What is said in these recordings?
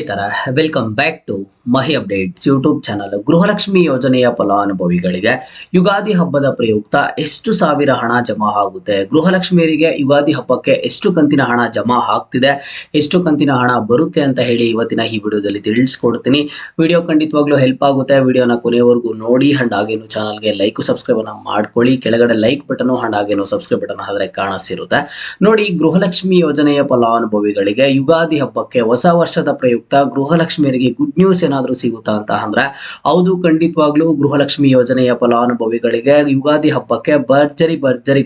ಸ್ನೇಹಿತರ welcome back to Mahi updates YouTube channel. Gruhalakshmi ಯೋಜನೆಯ ಫಲಾನುಭವಿಗಳಿಗೆ ಯುಗಾದಿ ಹಬ್ಬದ ಪ್ರಯುಕ್ತ ಎಷ್ಟು ಸಾವಿರ ಹಣ ಜಮಾ ಆಗುತ್ತೆ, ಗೃಹಲಕ್ಷ್ಮಿಯರಿಗೆ ಯುಗಾದಿ ಹಬ್ಬಕ್ಕೆ ಎಷ್ಟು ಕಂತಿನ ಹಣ ಜಮಾ ಆಗ್ತಿದೆ, ಎಷ್ಟು ಕಂತಿನ ಹಣ ಬರುತ್ತೆ ಅಂತ ಹೇಳಿ ಇವತ್ತಿನ ಈ ವಿಡಿಯೋದಲ್ಲಿ ತಿಳಿಸ್ಕೊಡ್ತೀನಿ. ವಿಡಿಯೋ ಖಂಡಿತವಾಗ್ಲೂ ಹೆಲ್ಪ್ ಆಗುತ್ತೆ. ವಿಡಿಯೋನ ಕೊನೆವರೆಗೂ ನೋಡಿ. ಅಂಡ್ ಹಾಗೇನು ಚಾನಲ್ಗೆ ಲೈಕ್ ಸಬ್ಸ್ಕ್ರೈಬ್ ಅನ್ನ ಮಾಡ್ಕೊಳ್ಳಿ. ಕೆಳಗಡೆ ಲೈಕ್ ಬಟನ್ ಅಂಡ್ ಹಾಗೇನು ಸಬ್ಸ್ಕ್ರೈಬ್ ಬಟನ್ ಆದ್ರೆ ಕಾಣಿಸಿರುತ್ತೆ ನೋಡಿ. ಗೃಹಲಕ್ಷ್ಮಿ ಯೋಜನೆಯ ಫಲಾನುಭವಿಗಳಿಗೆ ಯುಗಾದಿ ಹಬ್ಬಕ್ಕೆ ಹೊಸ ವರ್ಷದ ಪ್ರಯುಕ್ತ ಗೃಹಲಕ್ಷ್ಮಿಯರಿಗೆ ಗುಡ್ ನ್ಯೂಸ್ ಏನಾದರೂ ಸಿಗುತ್ತಾ ಅಂತ ಅಂದ್ರೆ ಹೌದು, ಖಂಡಿತವಾಗ್ಲೂ ಗೃಹಲಕ್ಷ್ಮಿ ಯೋಜನೆಯ ಫಲಾನುಭವಿಗಳಿಗೆ ಯುಗಾದಿ ಹಬ್ಬಕ್ಕೆ ಭರ್ಜರಿ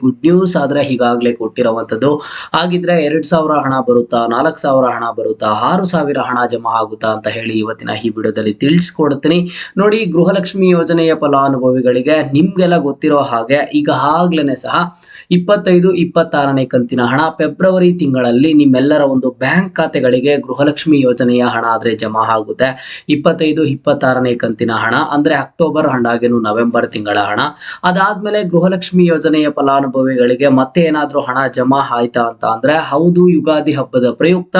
ಗುಡ್ ನ್ಯೂಸ್ ಆದ್ರೆ ಈಗಾಗಲೇ ಕೊಟ್ಟಿರುವಂತದ್ದು. ಹಾಗಿದ್ರೆ 2,000 ಹಣ ಬರುತ್ತಾ, 4,000 ಹಣ ಬರುತ್ತಾ, 6,000 ಹಣ ಜಮಾ ಆಗುತ್ತಾ ಅಂತ ಹೇಳಿ ಇವತ್ತಿನ ಈ ವಿಡಿಯೋದಲ್ಲಿ ತಿಳಿಸ್ಕೊಡ್ತೀನಿ ನೋಡಿ. ಗೃಹಲಕ್ಷ್ಮಿ ಯೋಜನೆಯ ಫಲಾನುಭವಿಗಳಿಗೆ ನಿಮ್ಗೆಲ್ಲ ಗೊತ್ತಿರೋ ಹಾಗೆ ಈಗಾಗಲೇ ಸಹ 25, 26ನೇ ಕಂತಿನ ಹಣ ಫೆಬ್ರವರಿ ತಿಂಗಳಲ್ಲಿ ನಿಮ್ಮೆಲ್ಲರ ಒಂದು ಬ್ಯಾಂಕ್ ಖಾತೆಗಳಿಗೆ ಗೃಹಲಕ್ಷ್ಮಿ ಯೋಜನೆಯ ಹಣ ಆದ್ರೆ ಜಮಾ ಆಗುತ್ತೆ. 25, 26ನೇ ಕಂತಿನ ಹಣ ಅಂದ್ರೆ ಅಕ್ಟೋಬರ್ ಅಂಡ್ ಹಾಗೇನು ನವೆಂಬರ್ ತಿಂಗಳ ಹಣ. ಅದಾದ್ಮೇಲೆ ಗೃಹಲಕ್ಷ್ಮಿ ಯೋಜನೆಯ ಫಲಾನುಭವಿಗಳಿಗೆ ಮತ್ತೆ ಏನಾದ್ರೂ ಹಣ ಜಮಾ ಆಯ್ತಾ ಅಂತ ಅಂದ್ರೆ ಹೌದು, ಯುಗಾದಿ ಹಬ್ಬದ ಪ್ರಯುಕ್ತ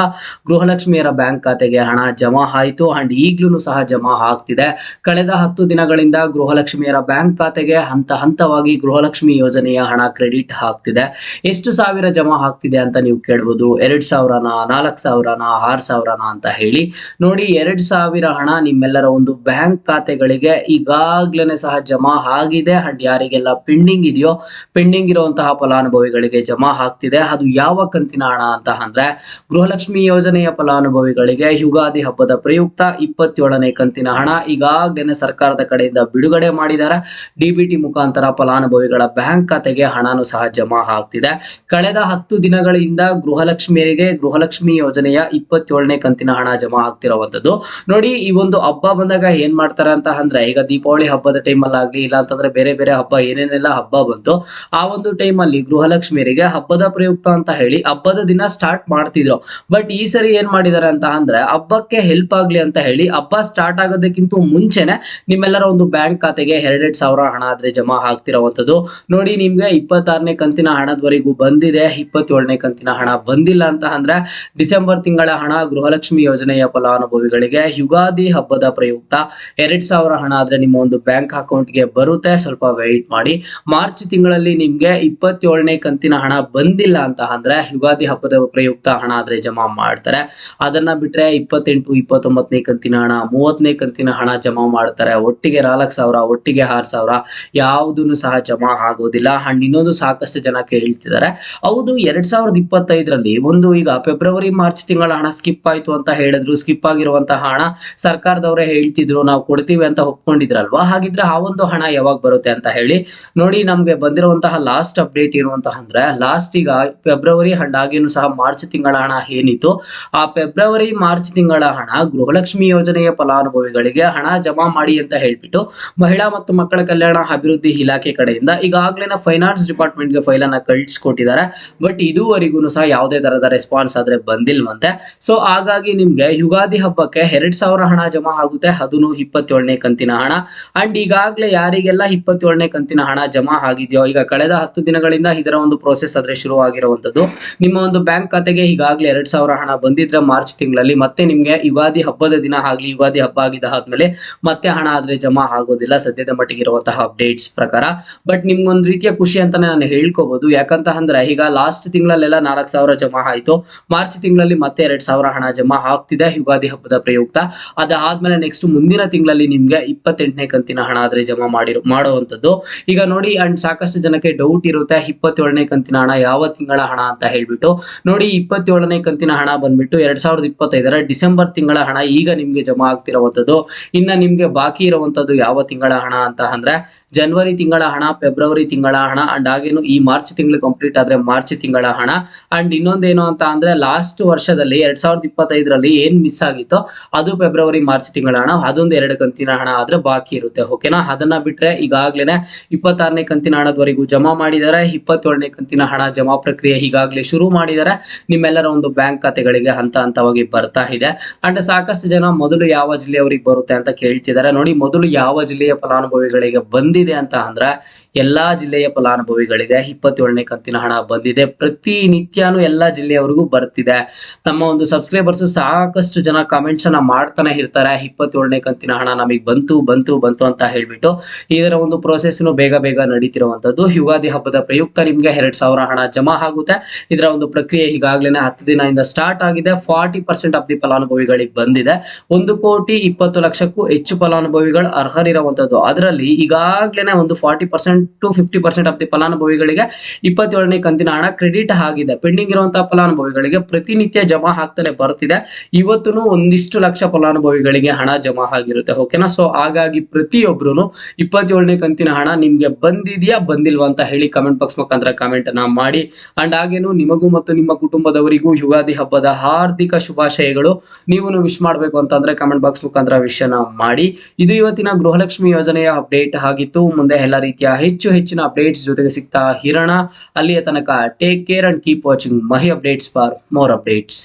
ಗೃಹಲಕ್ಷ್ಮಿಯರ ಬ್ಯಾಂಕ್ ಖಾತೆಗೆ ಹಣ ಜಮಾ ಆಯ್ತು ಅಂಡ್ ಈಗ್ಲೂ ಸಹ ಜಮಾ ಆಗ್ತಿದೆ. ಕಳೆದ 10 ದಿನಗಳಿಂದ ಗೃಹಲಕ್ಷ್ಮಿಯರ ಬ್ಯಾಂಕ್ ಖಾತೆಗೆ ಹಂತವಾಗಿ ಗೃಹಲಕ್ಷ್ಮಿ ಯೋಜನೆಯ ಹಣ ಕ್ರೆಡಿಟ್ ಆಗ್ತಿದೆ. ಎಷ್ಟು ಸಾವಿರ ಜಮಾ ಆಗ್ತಿದೆ ಅಂತ ನೀವು ಕೇಳಬಹುದು. 2,000ನ, 4,000ನ, 6,000ನ ಅಂತ ಹೇಳಿ ನೋಡಿ. 2,000 ಹಣ ನಿಮ್ಮೆಲ್ಲರ ಒಂದು ಬ್ಯಾಂಕ್ ಖಾತೆಗಳಿಗೆ ಈಗಾಗ್ಲೇ ಸಹ ಜಮಾ ಆಗಿದೆ ಅಂಡ್ ಯಾರಿಗೆಲ್ಲ ಪೆಂಡಿಂಗ್ ಇರುವಂತಹ ಫಲಾನುಭವಿಗಳಿಗೆ ಜಮಾ ಆಗ್ತಿದೆ. ಅದು ಯಾವ ಕಂತಿನ ಹಣ ಅಂತ ಅಂದ್ರೆ ಗೃಹಲಕ್ಷ್ಮಿ ಯೋಜನೆಯ ಫಲಾನುಭವಿಗಳಿಗೆ ಯುಗಾದಿ ಹಬ್ಬದ ಪ್ರಯುಕ್ತ 27ನೇ ಕಂತಿನ ಹಣ ಈಗಾಗಲೇ ಸರ್ಕಾರದ ಕಡೆಯಿಂದ ಬಿಡುಗಡೆ ಮಾಡಿದ್ದಾರೆ. ಡಿಬಿಟಿ ಮುಖಾಂತರ ಫಲಾನುಭವಿಗಳ ಬ್ಯಾಂಕ್ ಖಾತೆಗೆ ಹಣನೂ ಸಹ ಜಮಾ ಆಗ್ತಿದೆ. ಕಳೆದ 10 ದಿನಗಳಿಂದ ಗೃಹಲಕ್ಷ್ಮಿಯರಿಗೆ ಗೃಹಲಕ್ಷ್ಮಿ ಯೋಜನೆಯ 27ನೇ ಕಂತಿನ ಹಣ ಜಮಾ ಆಗ್ತಿರುವಂತದ್ದು ನೋಡಿ. ಈ ಒಂದು ಹಬ್ಬ ಬಂದಾಗ ಏನ್ ಮಾಡ್ತಾರೆ ಅಂತ ಅಂದ್ರೆ, ಈಗ ದೀಪಾವಳಿ ಹಬ್ಬದ ಟೈಮ್ ಅಲ್ಲಿ ಆಗ್ಲಿ, ಇಲ್ಲ ಅಂತಂದ್ರೆ ಬೇರೆ ಹಬ್ಬ ಏನೇನೆಲ್ಲ ಹಬ್ಬ ಬಂತು ಆ ಒಂದು ಟೈಮ್ ಅಲ್ಲಿ ಗೃಹಲಕ್ಷ್ಮಿಯರಿಗೆ ಹಬ್ಬದ ಪ್ರಯುಕ್ತ ಅಂತ ಹೇಳಿ ಹಬ್ಬದ ದಿನ ಸ್ಟಾರ್ಟ್ ಮಾಡ್ತಿದ್ರು. ಬಟ್ ಈ ಸರಿ ಏನ್ ಮಾಡಿದಾರೆ ಅಂತ ಅಂದ್ರೆ ಹಬ್ಬಕ್ಕೆ ಹೆಲ್ಪ್ ಆಗ್ಲಿ ಅಂತ ಹೇಳಿ ಹಬ್ಬ ಸ್ಟಾರ್ಟ್ ಆಗೋದಕ್ಕಿಂತ ಮುಂಚೆನೆ ನಿಮ್ಮೆಲ್ಲರ ಒಂದು ಬ್ಯಾಂಕ್ ಖಾತೆಗೆ 2,000 ಹಣ ಆದ್ರೆ ಜಮಾ ಆಗ್ತಿರುವಂತದ್ದು ನೋಡಿ. ನಿಮ್ಗೆ 26ನೇ ಕಂತಿನ ಹಣದವರೆಗೂ ಬಂದಿದೆ, 27ನೇ ಕಂತಿನ ಹಣ ಬಂದಿಲ್ಲ ಅಂತ ಅಂದ್ರೆ ಡಿಸೆಂಬರ್ ತಿಂಗಳ ಹಣ ಗೃಹಲಕ್ಷ್ಮಿ ಯೋಜನೆಯ ಫಲಾನುಭವಿಗಳಿಗೆ ಯುಗಾದಿ ಹಬ್ಬದ ಪ್ರಯುಕ್ತ 2,000 ಹಣ ಆದ್ರೆ ನಿಮ್ಮ ಒಂದು ಬ್ಯಾಂಕ್ ಅಕೌಂಟ್ಗೆ ಬರುತ್ತೆ. ಸ್ವಲ್ಪ ವೆಯ್ಟ್ ಮಾಡಿ. ಮಾರ್ಚ್ ತಿಂಗಳಲ್ಲಿ ನಿಮ್ಗೆ 27ನೇ ಕಂತಿನ ಹಣ ಬಂದಿಲ್ಲ ಅಂತ ಅಂದ್ರೆ ಯುಗಾದಿ ಹಬ್ಬದ ಪ್ರಯುಕ್ತ ಹಣ ಆದ್ರೆ ಜಮಾ ಮಾಡ್ತಾರೆ. ಅದನ್ನ ಬಿಟ್ರೆ 28, 29ನೇ ಕಂತಿನ ಹಣ, 30ನೇ ಕಂತಿನ ಹಣ ಜಮಾ ಮಾಡ್ತಾರೆ. ಒಟ್ಟಿಗೆ 4,000, ಒಟ್ಟಿಗೆ 6,000 ಯಾವುದನ್ನು ಸಹ ಜಮಾ ಆಗೋದಿಲ್ಲ. ಅಂಡ್ ಇನ್ನೊಂದು ಸಾಕಷ್ಟು ಜನಕ್ಕೆ ಹೇಳ್ತಿದ್ದಾರೆ, ಹೌದು 2025ರಲ್ಲಿ ಒಂದು ಈಗ ಫೆಬ್ರವರಿ ಮಾರ್ಚ್ ತಿಂಗಳ ಹಣ ಸ್ಕಿಪ್ ಆಯ್ತು ಅಂತ ಹೇಳಿದ್ರು. ಸ್ಕಿಪ್ ಆಗಿರುವಂತಹ ಹಣ ಸರ್ಕಾರದವರೇ ಹೇಳ್ತಿದ್ರು ನಾವು ಕೊಡ್ತೀವಿ ಅಂತ ಒಪ್ಕೊಂಡಿದ್ರಲ್ವಾ. ಹಾಗಿದ್ರೆ ಆ ಒಂದು ಹಣ ಯಾವಾಗ ಬರುತ್ತೆ ಅಂತ ಹೇಳಿ ನೋಡಿ. ನಮ್ಗೆ ಬಂದಿರುವಂತಹ ಲಾಸ್ಟ್ ಅಪ್ಡೇಟ್ ಏನು ಅಂತ ಅಂದ್ರೆ ಲಾಸ್ಟ್ ಈಗ ಫೆಬ್ರವರಿ ಅಂಡ್ ಹಾಗೇನು ಸಹ ಮಾರ್ಚ್ ತಿಂಗಳ ಹಣ ಏನಿತ್ತು ಆ ಫೆಬ್ರವರಿ ಮಾರ್ಚ್ ತಿಂಗಳ ಹಣ ಗೃಹಲಕ್ಷ್ಮಿ ಯೋಜನೆಯ ಫಲಾನುಭವಿಗಳಿಗೆ ಹಣ ಜಮಾ ಮಾಡಿ ಅಂತ ಹೇಳ್ಬಿಟ್ಟು ಮಹಿಳಾ ಮತ್ತು ಮಕ್ಕಳ ಕಲ್ಯಾಣ ಅಭಿವೃದ್ಧಿ ಇಲಾಖೆ ಕಡೆಯಿಂದ ಈಗಾಗಲೇ ಫೈನಾನ್ಸ್ ಡಿಪಾರ್ಟ್ಮೆಂಟ್ಗೆ ಫೈಲ್ ಅನ್ನ ಕಳಿಸ್ಕೊಟ್ಟಿದ್ದಾರೆ. ಬಟ್ ಇದುವರೆಗೂ ಸಹ ಯಾವುದೇ ತರಹದ ರೆಸ್ಪಾನ್ಸ್ ಆದ್ರೆ ಬಂದಿಲ್ವಂತೆ. ಸೊ ಹಾಗಾಗಿ ನಿಮ್ಗೆ ಯುಗಾದಿ ಹಬ್ಬಕ್ಕೆ 2,000 ಹಣ ಜಮಾ ಆಗುತ್ತೆ, ಅದನ್ನು 27ನೇ ಕಂತಿನ ಹಣ. ಅಂಡ್ ಈಗಾಗಲೇ ಯಾರಿಗೆಲ್ಲ 27ನೇ ಕಂತಿನ ಹಣ ಜಮಾ ಆಗಿದೆಯೋ, ಈಗ ಕಳೆದ 10 ದಿನಗಳಿಂದ ಇದರ ಒಂದು ಪ್ರೋಸೆಸ್ ಆದ್ರೆ ಶುರು ಆಗಿರುವಂತದ್ದು. ನಿಮ್ಮ ಒಂದು ಬ್ಯಾಂಕ್ ಖಾತೆಗೆ ಈಗಾಗಲೇ 2,000 ಹಣ ಬಂದಿದ್ರೆ ಮಾರ್ಚ್ ತಿಂಗಳಲ್ಲಿ ಮತ್ತೆ ನಿಮ್ಗೆ ಯುಗಾದಿ ಹಬ್ಬದ ದಿನ ಆಗ್ಲಿ, ಯುಗಾದಿ ಹಬ್ಬ ಆಗಿದ್ದ ಆದ್ಮೇಲೆ ಮತ್ತೆ ಹಣ ಆದ್ರೆ ಜಮಾ ಆಗೋದಿಲ್ಲ ಸದ್ಯದ ಮಟ್ಟಿಗೆ ಇರುವಂತಹ ಅಪ್ಡೇಟ್ಸ್ ಪ್ರಕಾರ. ಬಟ್ ನಿಮ್ಗೊಂದ್ ರೀತಿಯ ಖುಷಿ ಅಂತಾನೆ ನಾನು ಹೇಳ್ಕೋಬಹುದು. ಯಾಕಂತ ಅಂದ್ರೆ ಈಗ ಲಾಸ್ಟ್ ತಿಂಗಳಲ್ಲೆಲ್ಲ 4,000 ಜಮಾ ಆಯ್ತು. ಮಾರ್ಚ್ ತಿಂಗಳಲ್ಲಿ ಮತ್ತೆ 2,000 ಹಣ ಜಮಾ ಆಗ್ತಿದೆ ಯುಗಾದಿ ಹಬ್ಬದ ಪ್ರಯುಕ್ತ. ಅದಾದ್ಮೇಲೆ ನೆಕ್ಸ್ಟ್ ಮುಂದಿನ ತಿಂಗಳಲ್ಲಿ ನಿಮ್ಗೆ 28ನೇ ಕಂತಿನ ಹಣ ಆದ್ರೆ ಜಮಾ ಮಾಡುವಂತದ್ದು. ಈಗ ನೋಡಿ, ಅಂಡ್ ಸಾಕಷ್ಟು ಜನಕ್ಕೆ ಡೌಟ್ ಇರುತ್ತೆ 27ನೇ ಕಂತಿನ ಹಣ ಯಾವ ತಿಂಗಳ ಹಣ ಅಂತ ಹೇಳ್ಬಿಟ್ಟು ನೋಡಿ. 27ನೇ ಕಂತಿನ ಹಣ ಬಂದ್ಬಿಟ್ಟು 2025ರ ಡಿಸೆಂಬರ್ ತಿಂಗಳ ಹಣ ಈಗ ನಿಮ್ಗೆ ಜಮಾ ಆಗ್ತಿರುವಂತದ್ದು. ಇನ್ನ ನಿಮ್ಗೆ ಬಾಕಿ ಇರುವಂತದ್ದು ಯಾವ ತಿಂಗಳ ಹಣ ಅಂತ ಅಂದ್ರೆ ಜನವರಿ ತಿಂಗಳ ಹಣ, ಫೆಬ್ರವರಿ ತಿಂಗಳ ಹಣ ಅಂಡ್ ಹಾಗೇನು ಈ ಮಾರ್ಚ್ ತಿಂಗಳು ಕಂಪ್ಲೀಟ್ ಆದ್ರೆ ಮಾರ್ಚ್ ತಿಂಗಳ ಹಣ. ಅಂಡ್ ಇನ್ನೊಂದೇನು ಅಂತ ಅಂದ್ರೆ ಲಾಸ್ಟ್ ವರ್ಷದಲ್ಲಿ 2025ರಲ್ಲಿ ಏನ್ ಮಿಸ್ ಆಗಿತ್ತೋ ಅದು ಫೆಬ್ರವರಿ ಮಾರ್ಚ್ ತಿಂಗಳ ಹಣ, ಅದೊಂದು 2 ಕಂತಿನ ಹಣ ಆದ್ರೆ ಬಾಕಿ ಇರುತ್ತೆ. ಓಕೆನಾ? ಅದನ್ನ ಬಿಟ್ರೆ ಈಗಾಗ್ಲೇನೆ 26ನೇ ಕಂತಿನ ಹಣದವರೆಗೂ ಜಮಾ ಮಾಡಿದ್ದಾರೆ. 27ನೇ ಕಂತಿನ ಹಣ ಜಮಾ ಪ್ರಕ್ರಿಯೆ ಈಗಾಗಲೇ ಶುರು ಮಾಡಿದ್ದಾರೆ. ನಿಮ್ಮೆಲ್ಲರ ಒಂದು ಬ್ಯಾಂಕ್ ಖಾತೆಗಳಿಗೆ ಹಂತವಾಗಿ ಬರ್ತಾ ಇದೆ. ಅಂಡ್ ಸಾಕಷ್ಟು ಜನ ಮೊದಲು ಯಾವ ಜಿಲ್ಲೆಯವರಿಗೆ ಬರುತ್ತೆ ಅಂತ ಕೇಳ್ತಿದ್ದಾರೆ ನೋಡಿ. ಮೊದಲು ಯಾವ ಜಿಲ್ಲೆಯ ಫಲಾನುಭವಿಗಳಿಗೆ ಬಂದಿದೆ ಬಂದಿದೆ ಅಂತ ಅಂದ್ರೆ ಎಲ್ಲಾ ಜಿಲ್ಲೆಯ ಫಲಾನುಭವಿಗಳಿಗೆ 27ನೇ ಕಂತಿನ ಹಣ ಬಂದಿದೆ. ಪ್ರತಿನಿತ್ಯನೂ ಎಲ್ಲಾ ಜಿಲ್ಲೆಯವರೆಗೂ ಬರ್ತಿದೆ. ನಮ್ಮ ಒಂದು ಸಬ್ಸ್ಕ್ರೈಬರ್ಸ್ ಸಾಕಷ್ಟು ಜನ ಕಾಮೆಂಟ್ಸ್ ಅನ್ನ ಮಾಡ್ತಾನೆ ಇರ್ತಾರೆ, 27ನೇ ಕಂತಿನ ಹಣ ನಮಗೆ ಬಂತು ಬಂತು ಬಂತು ಅಂತ ಹೇಳ್ಬಿಟ್ಟು. ಇದರ ಒಂದು ಪ್ರೋಸೆಸ್ ಬೇಗ ಬೇಗ ನಡೀತಿರುವಂತದ್ದು. ಯುಗಾದಿ ಹಬ್ಬದ ಪ್ರಯುಕ್ತ ನಿಮ್ಗೆ 2,000 ಹಣ ಜಮಾ ಆಗುತ್ತೆ. ಇದರ ಒಂದು ಪ್ರಕ್ರಿಯೆ ಈಗಾಗಲೇ 10 ದಿನದಿಂದ ಸ್ಟಾರ್ಟ್ ಆಗಿದೆ. 40% ಆಫ್ ದಿ ಫಲಾನುಭವಿಗಳಿಗೆ ಬಂದಿದೆ. 1,20,00,000ಕ್ಕೂ ಹೆಚ್ಚು ಫಲಾನುಭವಿಗಳು ಅರ್ಹರಿರುವಂತದ್ದು. ಅದರಲ್ಲಿ ಈಗಾಗಲೇ ಒಂದು 40% to 50% ಆಫ್ ದಿ ಫಲಾನುಭವಿಗಳಿಗೆ 27ನೇ ಕಂತಿನ ಹಣ ಕ್ರೆಡಿಟ್ ಆಗಿದೆ. ಪೆಂಡಿಂಗ್ ಇರುವಂತಹ ಫಲಾನುಭವಿಗಳಿಗೆ ಪ್ರತಿನಿತ್ಯ ಜಮಾ ಆಗ್ತಾನೆ ಬರ್ತಿದೆ. ಇವತ್ತು ಒಂದಿಷ್ಟು ಲಕ್ಷ ಫಲಾನುಭವಿಗಳಿಗೆ ಹಣ ಜಮಾ ಆಗಿರುತ್ತೆ. ಓಕೆನಾ? ಸೊ ಹಾಗಾಗಿ ಪ್ರತಿಯೊಬ್ರು 27ನೇ ಕಂತಿನ ಹಣ ನಿಮ್ಗೆ ಬಂದಿದ್ಯಾ ಬಂದಿಲ್ವಾ ಅಂತ ಹೇಳಿ ಕಮೆಂಟ್ ಬಾಕ್ಸ್ ಮುಖಾಂತರ ಕಾಮೆಂಟ್ ಅನ್ನ ಮಾಡಿ. ಅಂಡ್ ಹಾಗೇನು ನಿಮಗೂ ಮತ್ತು ನಿಮ್ಮ ಕುಟುಂಬದವರಿಗೂ ಯುಗಾದಿ ಹಬ್ಬದ ಹಾರ್ದಿಕ ಶುಭಾಶಯಗಳು. ನೀವು ವಿಶ್ ಮಾಡಬೇಕು ಅಂತಂದ್ರೆ ಕಮೆಂಟ್ ಬಾಕ್ಸ್ ಮುಖಾಂತರ ವಿಶ್ ಮಾಡಿ. ಇದು ಇವತ್ತಿನ ಗೃಹಲಕ್ಷ್ಮಿ ಯೋಜನೆಯ ಅಪ್ಡೇಟ್ ಆಗಿತ್ತು. ಮುಂದೆ ಎಲ್ಲ ರೀತಿಯ ಹೆಚ್ಚಿನ ಅಪ್ಡೇಟ್ಸ್ ಜೊತೆಗೆ ಸಿಗ್ತಾ ಇರೋಣ. ಅಲ್ಲಿಯ ತನಕ take care and keep watching Mahi updates for more updates.